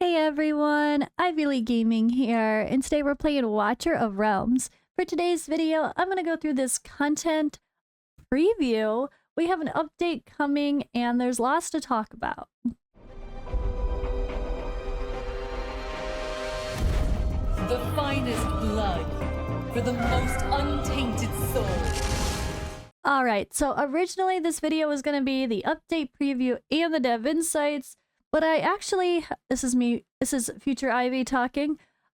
Hey everyone, Ivy League Gaming here, and today we're playing Watcher of Realms. For today's video, I'm going to go through this content preview. We have an update coming, and there's lots to talk about. The finest blood for the most untainted soul. Alright, so originally this video was going to be the update preview and the dev insights, but this is future Ivy talking.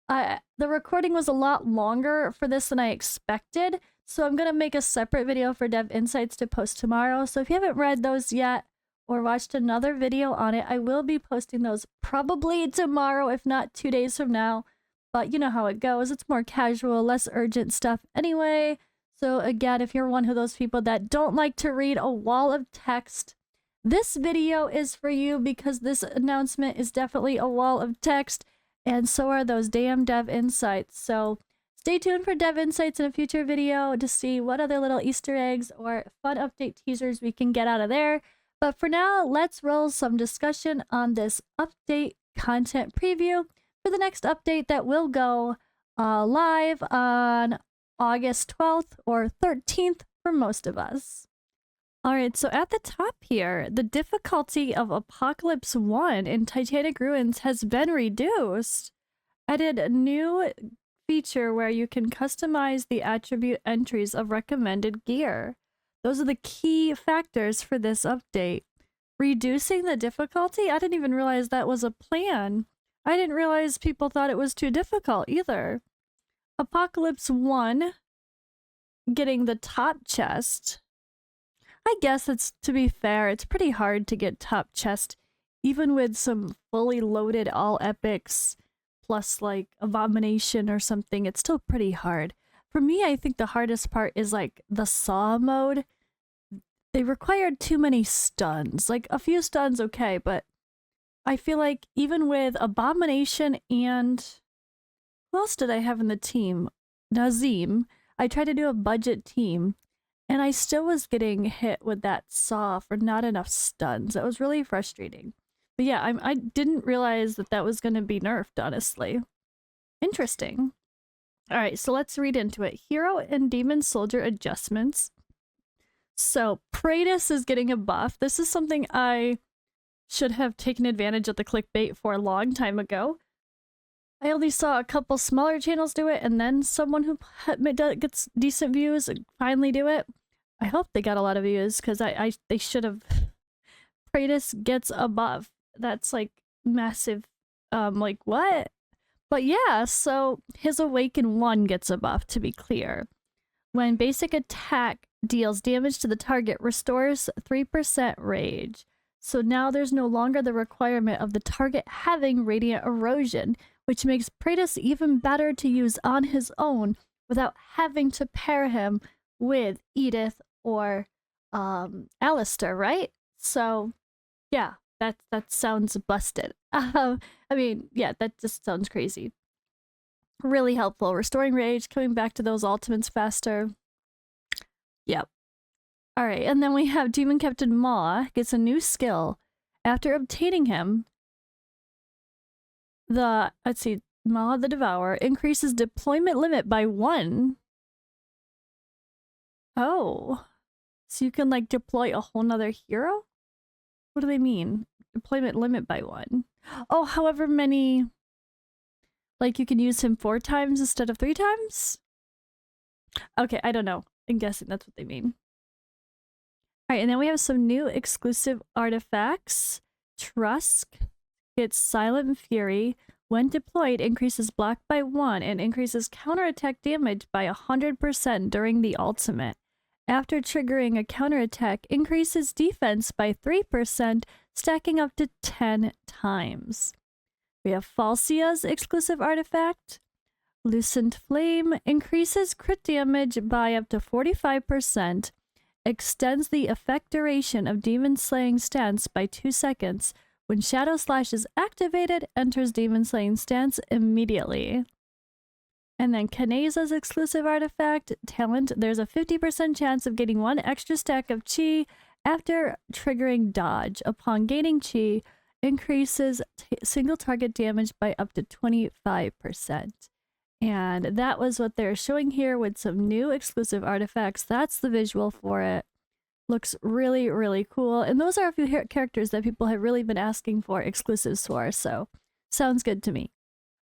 The recording was a lot longer for this than I expected, so I'm going to make a separate video for dev insights to post tomorrow. So if you haven't read those yet or watched another video on it, I will be posting those probably tomorrow, if not 2 days from now. But you know how it goes. It's more casual, less urgent stuff anyway. So again, if you're one of those people that don't like to read a wall of text, this video is for you because this announcement is definitely a wall of text, and so are those damn dev insights. So stay tuned for dev insights in a future video to see what other little Easter eggs or fun update teasers we can get out of there. But for now, let's roll some discussion on this update content preview for the next update that will go live on August 12th or 13th for most of us. Alright, so at the top here, the difficulty of Apocalypse 1 in Titanic Ruins has been reduced. Added a new feature where you can customize the attribute entries of recommended gear. Those are the key factors for this update. Reducing the difficulty? I didn't even realize that was a plan. I didn't realize people thought it was too difficult either. Apocalypse 1 getting the top chest. I guess it's, to be fair, it's pretty hard to get top chest, even with some fully loaded all epics, plus like Abomination or something. It's still pretty hard. For me, I think the hardest part is like the Saw mode. They required too many stuns. Like a few stuns, okay, but I feel like even with Abomination and who else did I have in the team? Nazim. I tried to do a budget team, and I still was getting hit with that Saw for not enough stuns. That was really frustrating. But yeah, I didn't realize that that was going to be nerfed, honestly. Interesting. Alright, so let's read into it. Hero and Demon Soldier adjustments. So, Praetus is getting a buff. This is something I should have taken advantage of the clickbait for a long time ago. I only saw a couple smaller channels do it, and then someone who gets decent views finally do it. I hope they got a lot of views, because they should have. Praetus gets a buff. That's like massive. Like what? But yeah, so his Awaken 1 gets a buff, to be clear. When basic attack deals damage to the target, restores 3% rage. So now there's no longer the requirement of the target having radiant erosion, which makes Praetus even better to use on his own without having to pair him with Edith or Alistair, right? So yeah, that sounds busted. I mean, yeah, that just sounds crazy. Really helpful. Restoring rage, coming back to those ultimates faster. Yep. Alright, and then we have Demon Captain Maw gets a new skill. After obtaining him, Maw the Devourer increases deployment limit by 1. Oh. So you can like deploy a whole nother hero? What do they mean? Deployment limit by 1. Oh, however many... Like you can use him 4 times instead of 3 times? Okay, I don't know. I'm guessing that's what they mean. Alright, and then we have some new exclusive artifacts. Trusk gets Silent Fury. When deployed, increases block by 1 and increases counterattack damage by 100% during the ultimate. After triggering a counterattack, increases defense by 3%, stacking up to 10 times. We have Falsia's exclusive artifact. Lucent Flame increases crit damage by up to 45%, extends the effect duration of Demon Slaying stance by 2 seconds. When Shadow Slash is activated, enters Demon Slaying stance immediately. And then Kaneza's exclusive artifact, Talent, there's a 50% chance of getting 1 extra stack of Chi after triggering Dodge. Upon gaining Chi, increases single target damage by up to 25%. And that was what they're showing here with some new exclusive artifacts. That's the visual for it. Looks really, really cool. And those are a few characters that people have really been asking for exclusives for, so sounds good to me.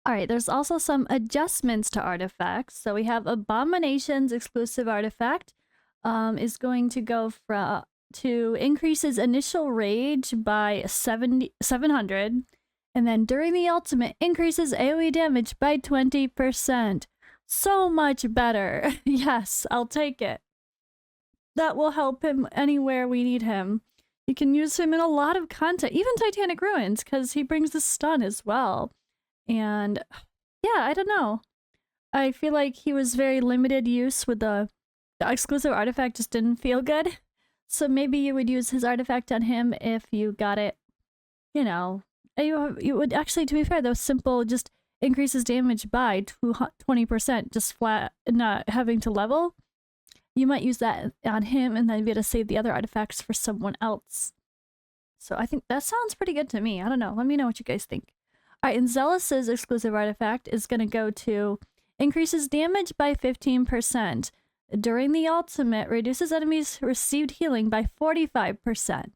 All right, there's also some adjustments to artifacts. So we have Abomination's exclusive artifact is going to go to increases initial rage by 700, and then during the ultimate increases AoE damage by 20%. So much better. Yes, I'll take it. That will help him anywhere we need him. You can use him in a lot of content, even Titanic Ruins, because he brings the stun as well. And yeah, I don't know. I feel like he was very limited use with the exclusive artifact, just didn't feel good. So maybe you would use his artifact on him if you got it, you know. You would actually, to be fair, though, simple just increases damage by 20%, just flat, not having to level. You might use that on him and then be able to save the other artifacts for someone else. So I think that sounds pretty good to me. I don't know. Let me know what you guys think. All right, and Zealous's exclusive artifact is going to go to increases damage by 15%. During the ultimate, reduces enemies received healing by 45%.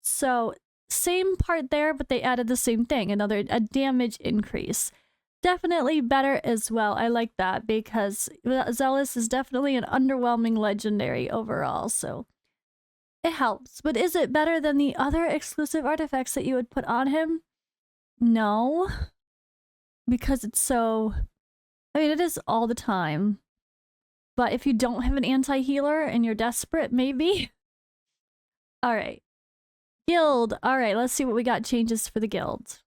So same part there, but they added the same thing, a damage increase. Definitely better as well. I like that because Zealous is definitely an underwhelming legendary overall, so it helps. But is it better than the other exclusive artifacts that you would put on him? No. Because it's so... I mean, it is all the time. But if you don't have an anti-healer and you're desperate, maybe? Alright. Guild. Alright, let's see what we got changes for the guild.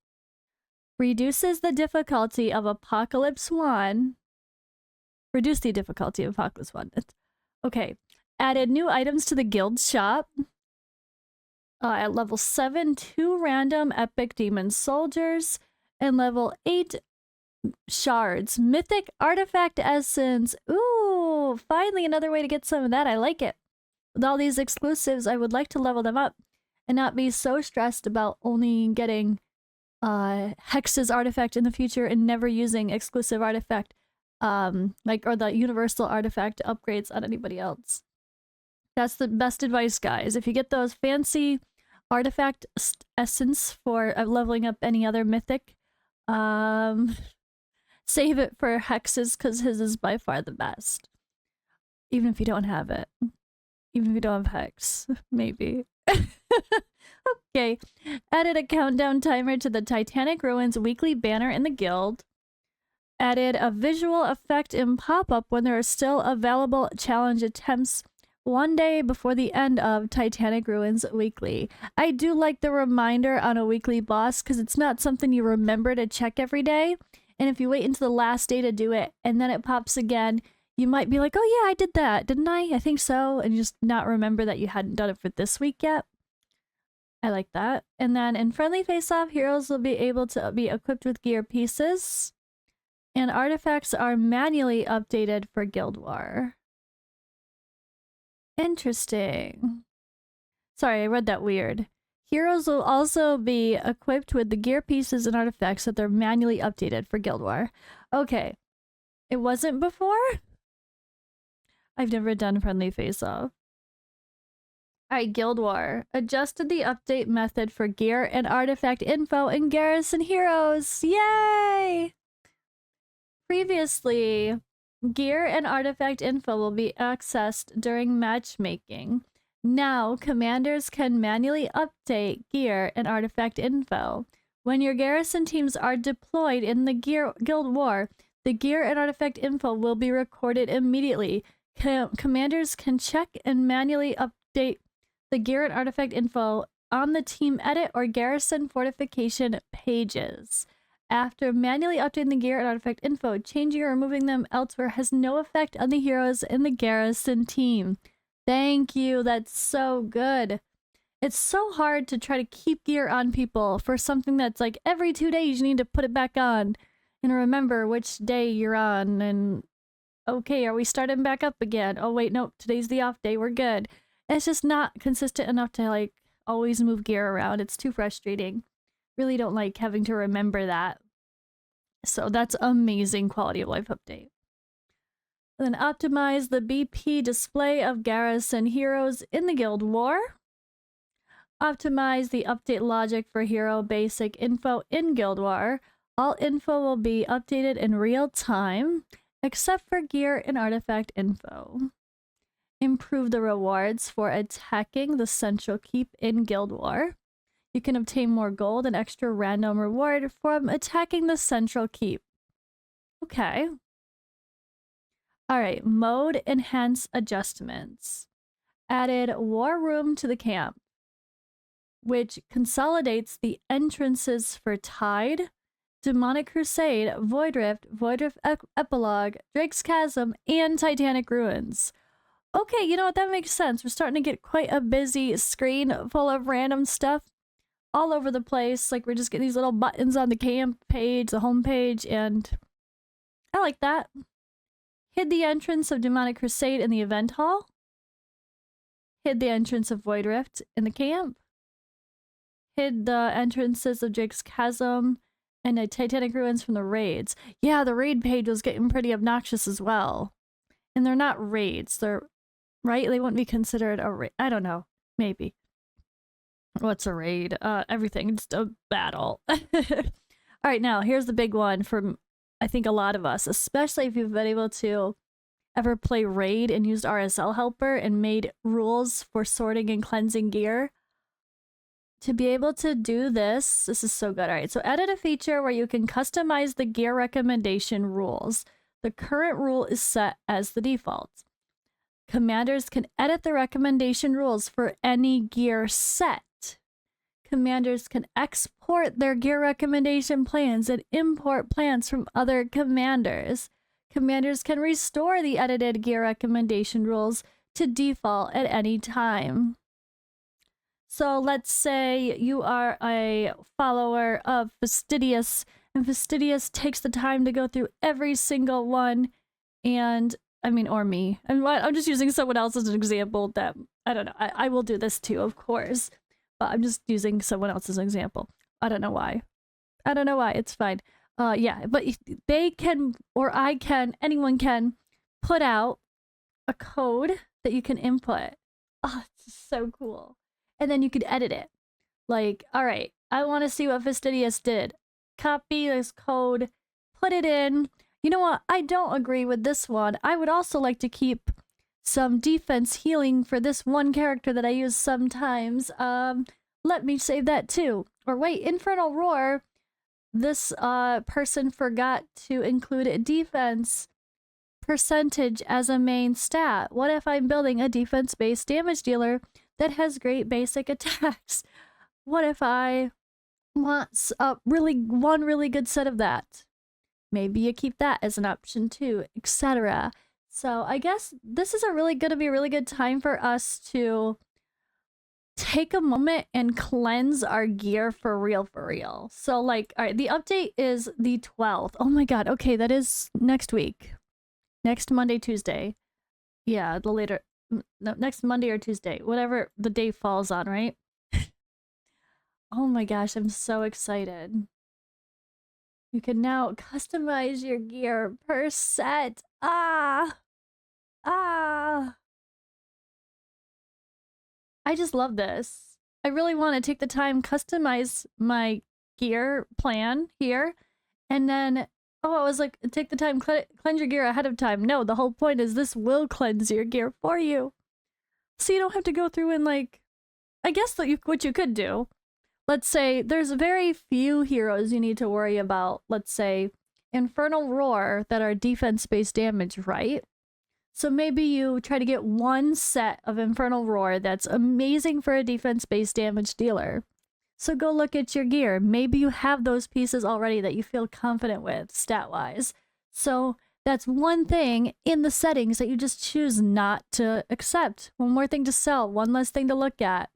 Reduces the difficulty of Apocalypse 1. Reduce the difficulty of Apocalypse 1. Okay. Added new items to the guild shop. At level 7, 2 random epic demon soldiers. And level 8 shards. Mythic artifact essence. Ooh, finally another way to get some of that. I like it. With all these exclusives, I would like to level them up and not be so stressed about only getting Hex's artifact in the future and never using exclusive artifact or the universal artifact upgrades on anybody else. That's the best advice, guys. If you get those fancy artifact essence for leveling up any other mythic, save it for Hex's because his is by far the best. Even if you don't have it. Even if you don't have Hex. Maybe. Okay. Added a countdown timer to the Titanic Ruins weekly banner in the guild. Added a visual effect in pop-up when there are still available challenge attempts 1 day before the end of Titanic Ruins weekly. I do like the reminder on a weekly boss because it's not something you remember to check every day. And if you wait until the last day to do it and then it pops again, you might be like, oh yeah, I did that, didn't I? I think so. And you just not remember that you hadn't done it for this week yet. I like that. And then in Friendly Face-Off, heroes will be able to be equipped with gear pieces. And artifacts are manually updated for Guild War. Interesting. Sorry, I read that weird. Heroes will also be equipped with the gear pieces and artifacts that they're manually updated for Guild War. Okay. It wasn't before? I've never done Friendly Face-Off. Alright, Guild War. Adjusted the update method for gear and artifact info in Garrison Heroes. Yay! Previously, gear and artifact info will be accessed during matchmaking. Now, commanders can manually update gear and artifact info. When your garrison teams are deployed in the Guild War, the gear and artifact info will be recorded immediately. Commanders can check and manually update the gear and artifact info on the team edit or garrison fortification pages. After manually updating the gear and artifact info, changing or removing them elsewhere has no effect on the heroes in the garrison team. Thank you, that's so good. It's so hard to try to keep gear on people for something that's like every 2 days you need to put it back on and remember which day you're on and okay, are we starting back up again? Oh wait, nope, today's the off day, we're good. It's just not consistent enough to like always move gear around. It's too frustrating. Really don't like having to remember that. So that's amazing quality of life update. And then optimize the BP display of garrison heroes in the Guild War. Optimize the update logic for hero basic info in Guild War. All info will be updated in real time, except for gear and artifact info. Improve the rewards for attacking the central keep in Guild War. You can obtain more gold and extra random reward from attacking the central keep. Okay. Alright, mode enhance adjustments. Added War Room to the camp, which consolidates the entrances for Tide, Demonic Crusade, Void Rift Epilogue, Drake's Chasm, and Titanic Ruins. Okay, you know what? That makes sense. We're starting to get quite a busy screen full of random stuff all over the place. Like, we're just getting these little buttons on the camp page, the home page, and I like that. Hid the entrance of Demonic Crusade in the event hall. Hid the entrance of Void Rift in the camp. Hid the entrances of Drake's Chasm and the Titanic Ruins from the raids. Yeah, the raid page was getting pretty obnoxious as well. And they're not raids. They're, right? They wouldn't be considered a raid. I don't know. Maybe. What's a raid? Everything. Just a battle. Alright, now, here's the big one from, I think, a lot of us. Especially if you've been able to ever play raid and used RSL Helper and made rules for sorting and cleansing gear. To be able to do this is so good. All right, so edit a feature where you can customize the gear recommendation rules. The current rule is set as the default. Commanders can edit the recommendation rules for any gear set. Commanders can export their gear recommendation plans and import plans from other commanders. Commanders can restore the edited gear recommendation rules to default at any time. So let's say you are a follower of Fastidious, and Fastidious takes the time to go through every single one, and, I mean, or me. And I'm just using someone else as an example that, I don't know, I will do this too, of course. But I'm just using someone else as an example. I don't know why. I don't know why, it's fine. Yeah, but they can, or I can, anyone can put out a code that you can input. Oh, it's so cool. And then you could edit it. Like, all right, I want to see what Fastidious did. Copy this code, put it in. You know what? I don't agree with this one. I would also like to keep some defense healing for this one character that I use sometimes. Let me save that too. Or wait, Infernal Roar. This person forgot to include a defense percentage as a main stat. What if I'm building a defense-based damage dealer that has great basic attacks? What if I want one really good set of that? Maybe you keep that as an option too, etc. So I guess this is gonna be a really good time for us to take a moment and cleanse our gear for real. So like, all right, the update is the 12th. Oh my god, okay, that is next week. Next Monday, Tuesday. Yeah, no, next Monday or Tuesday, whatever the day falls on, right? Oh my gosh, I'm so excited. You can now customize your gear per set. I just love this. I really want to take the time, customize my gear plan here, and then, oh, I was like, take the time, cleanse your gear ahead of time. No, the whole point is this will cleanse your gear for you. So you don't have to go through and like, I guess that what you could do, let's say there's very few heroes you need to worry about, let's say Infernal Roar, that are defense-based damage, right? So maybe you try to get one set of Infernal Roar that's amazing for a defense-based damage dealer. So go look at your gear. Maybe you have those pieces already that you feel confident with, stat-wise. So that's one thing in the settings that you just choose not to accept. One more thing to sell, one less thing to look at.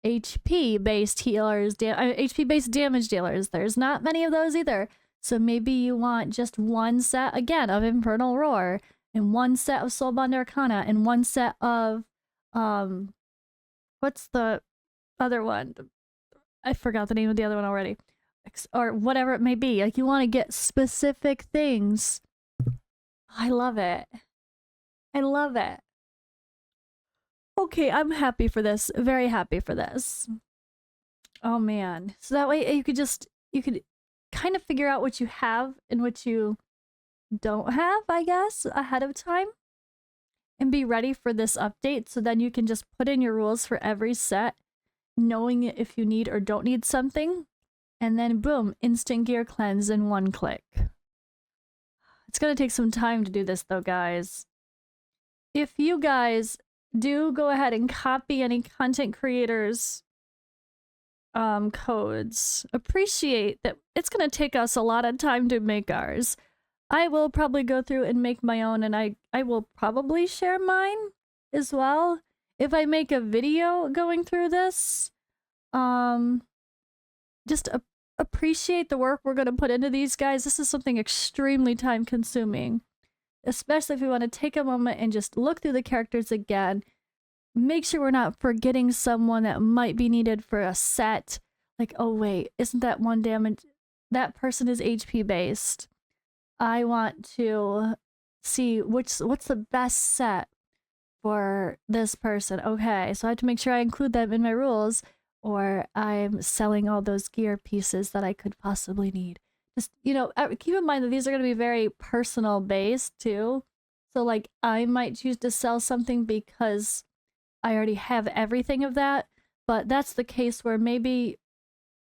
HP-based healers, HP-based damage dealers. There's not many of those either. So maybe you want just one set, again, of Infernal Roar, and one set of Soulbound Arcana, and one set of, what's the other one. I forgot the name of the other one already. Or whatever it may be. Like, you want to get specific things. I love it. I love it. Okay, I'm happy for this. Very happy for this. Oh man. So that way you could kind of figure out what you have and what you don't have, I guess, ahead of time. And be ready for this update, so then you can just put in your rules for every set, knowing if you need or don't need something. And then boom, instant gear cleanse in one click. It's gonna take some time to do this though, guys. If you guys do go ahead and copy any content creators' codes, appreciate that it's gonna take us a lot of time to make ours. I will probably go through and make my own, and I will probably share mine as well. If I make a video going through this, just appreciate the work we're going to put into these guys. This is something extremely time consuming, especially if we want to take a moment and just look through the characters again. Make sure we're not forgetting someone that might be needed for a set. Like, oh wait, isn't that one damage? That person is HP based. I want to see what's the best set for this person. Okay, so I have to make sure I include them in my rules, or I'm selling all those gear pieces that I could possibly need. Just, you know, keep in mind that these are going to be very personal based too. So like, I might choose to sell something because I already have everything of that, but that's the case where maybe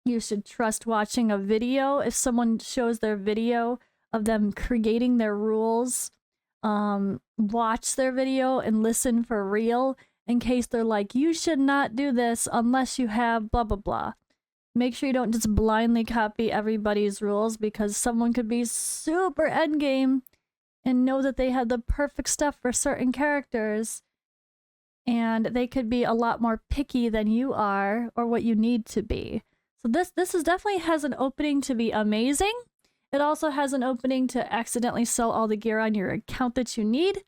you should trust watching a video. If someone shows their video of them creating their rules, watch their video and listen for real, in case they're like, you should not do this unless you have blah blah blah. Make sure you don't just blindly copy everybody's rules, because someone could be super endgame and know that they had the perfect stuff for certain characters, and they could be a lot more picky than you are or what you need to be. So this is definitely has an opening to be amazing. It also has an opening to accidentally sell all the gear on your account that you need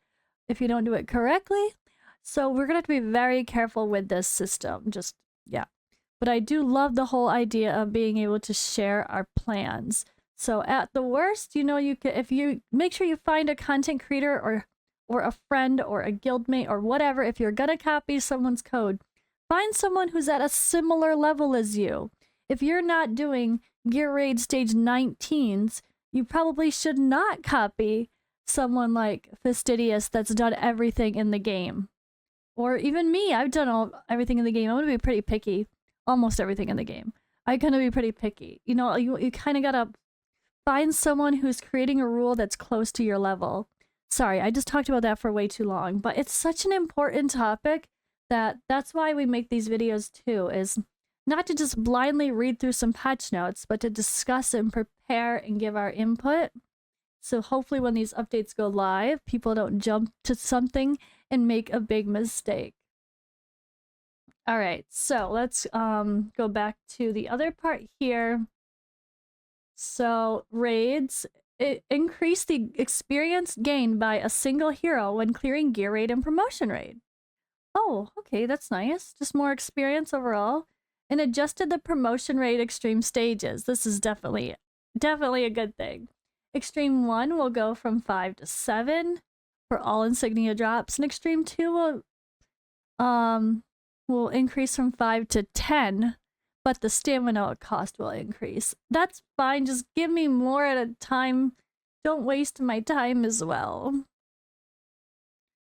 if you don't do it correctly. So we're gonna have to be very careful with this system. Just, yeah. But I do love the whole idea of being able to share our plans. So at the worst, you know, you could, if you make sure you find a content creator or a friend or a guildmate or whatever, if you're gonna copy someone's code, find someone who's at a similar level as you. If you're not doing Gear Raid stage 19s, you probably should not copy someone like Fastidious that's done everything in the game. Or even me, I've done everything in the game. I'm gonna be pretty picky. Almost everything in the game. I'm gonna be pretty picky. You know, you kind of gotta find someone who's creating a rule that's close to your level. Sorry, I just talked about that for way too long, but it's such an important topic that's why we make these videos too, is not to just blindly read through some patch notes, but to discuss and prepare and give our input. So hopefully when these updates go live, people don't jump to something and make a big mistake. All right, so let's go back to the other part here. So raids, it increased the experience gained by a single hero when clearing gear raid and promotion raid. Oh, okay, that's nice. Just more experience overall. And adjusted the promotion rate extreme stages. This is definitely a good thing. Extreme 1 will go from 5 to 7 for all insignia drops, and Extreme 2 will increase from 5 to 10, but the stamina cost will increase. That's fine, just give me more at a time. Don't waste my time as well.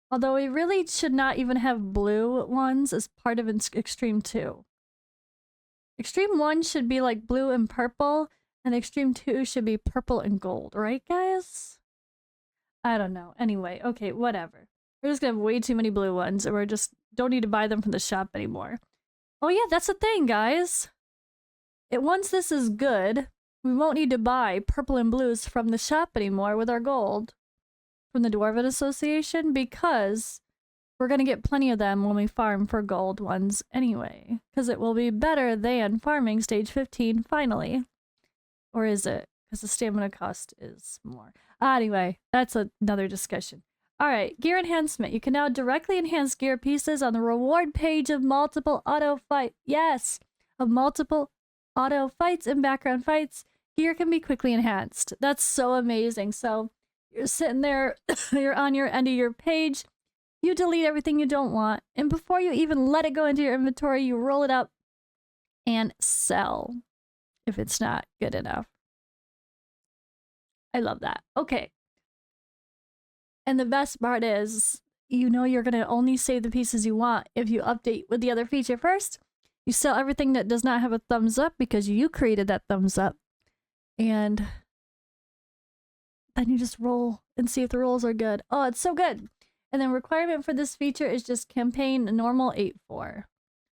Although we really should not even have blue ones as part of Extreme 2. Extreme 1 should be like blue and purple, and Extreme 2 should be purple and gold, right guys? I don't know. Anyway, okay, whatever. We're just gonna have way too many blue ones, and we're just don't need to buy them from the shop anymore. Oh yeah, that's the thing, guys. Once this is good, we won't need to buy purple and blues from the shop anymore with our gold from the Dwarven Association, because we're going to get plenty of them when we farm for gold ones anyway, because it will be better than farming stage 15 finally. Or is it? Because the stamina cost is more. Anyway, that's another discussion. All right, gear enhancement. You can now directly enhance gear pieces on the reward page of multiple auto fight. Yes, of multiple auto fights and background fights. Gear can be quickly enhanced. That's so amazing. So you're sitting there, you're on your end of your page, you delete everything you don't want, and before you even let it go into your inventory, you roll it up and sell if it's not good enough. I love that. Okay. And the best part is, you know you're going to only save the pieces you want if you update with the other feature first. You sell everything that does not have a thumbs up because you created that thumbs up. And then you just roll and see if the rolls are good. Oh, it's so good. And then requirement for this feature is just campaign normal 8-4.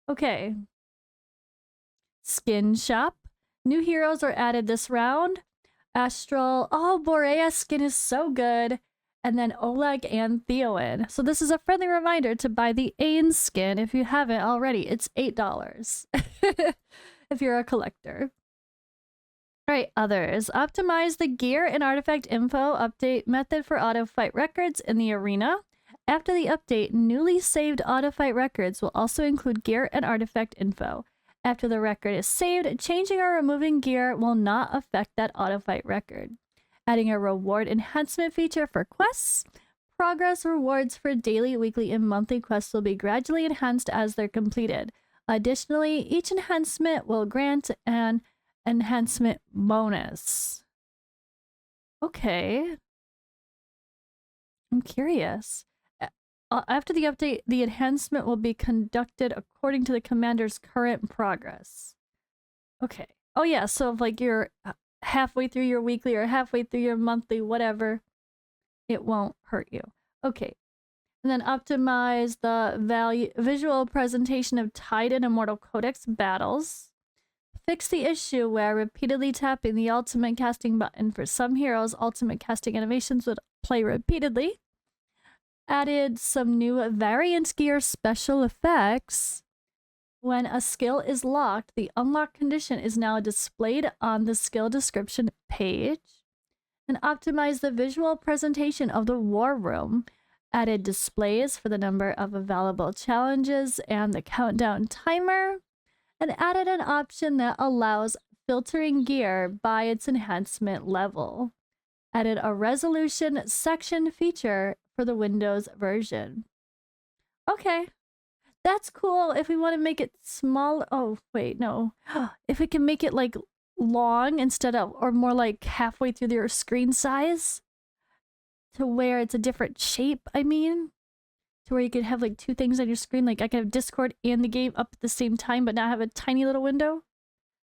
Okay. Skin shop. New heroes are added this round. Astral. Oh, Boreas skin is so good. And then Oleg and Theoin. So this is a friendly reminder to buy the Ain skin if you haven't already. It's $8 if you're a collector. All right, others. Optimize the gear and artifact info update method for auto fight records in the arena. After the update, newly saved auto fight records will also include gear and artifact info. After the record is saved, changing or removing gear will not affect that auto fight record. Adding a reward enhancement feature for quests. Progress rewards for daily, weekly, and monthly quests will be gradually enhanced as they're completed. Additionally, each enhancement will grant an enhancement bonus. Okay. I'm curious. After the update, the enhancement will be conducted according to the commander's current progress. Okay. Oh yeah, so if like you're halfway through your weekly or halfway through your monthly, whatever, it won't hurt you. Okay. And then optimize the visual presentation of Titan Immortal Codex battles. Fix the issue where repeatedly tapping the ultimate casting button for some heroes' ultimate casting animations would play repeatedly. Added some new variant gear special effects. When a skill is locked, the unlock condition is now displayed on the skill description page. And optimize the visual presentation of the war room. Added displays for the number of available challenges and the countdown timer. And added an option that allows filtering gear by its enhancement level. Added a resolution section feature for the Windows version. Okay. That's cool if we want to make it small. Oh, wait, no. If we can make it like long instead of, or more like halfway through your screen size to where it's a different shape, I mean. To where you could have like two things on your screen. Like I could have Discord and the game up at the same time, but not have a tiny little window.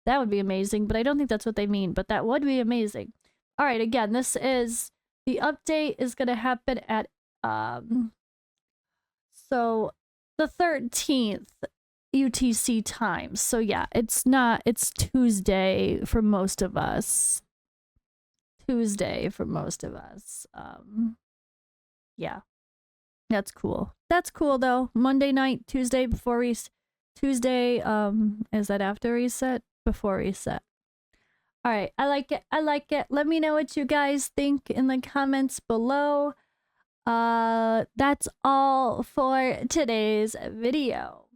That would be amazing, but I don't think that's what they mean, but that would be amazing. All right, again, this is, the update is going to happen at, so the 13th UTC time. So yeah, it's Tuesday for most of us. Yeah. That's cool. That's cool though. Monday night, Tuesday before Tuesday, is that after reset? Before reset. All right, I like it. Let me know what you guys think in the comments below. That's all for today's video.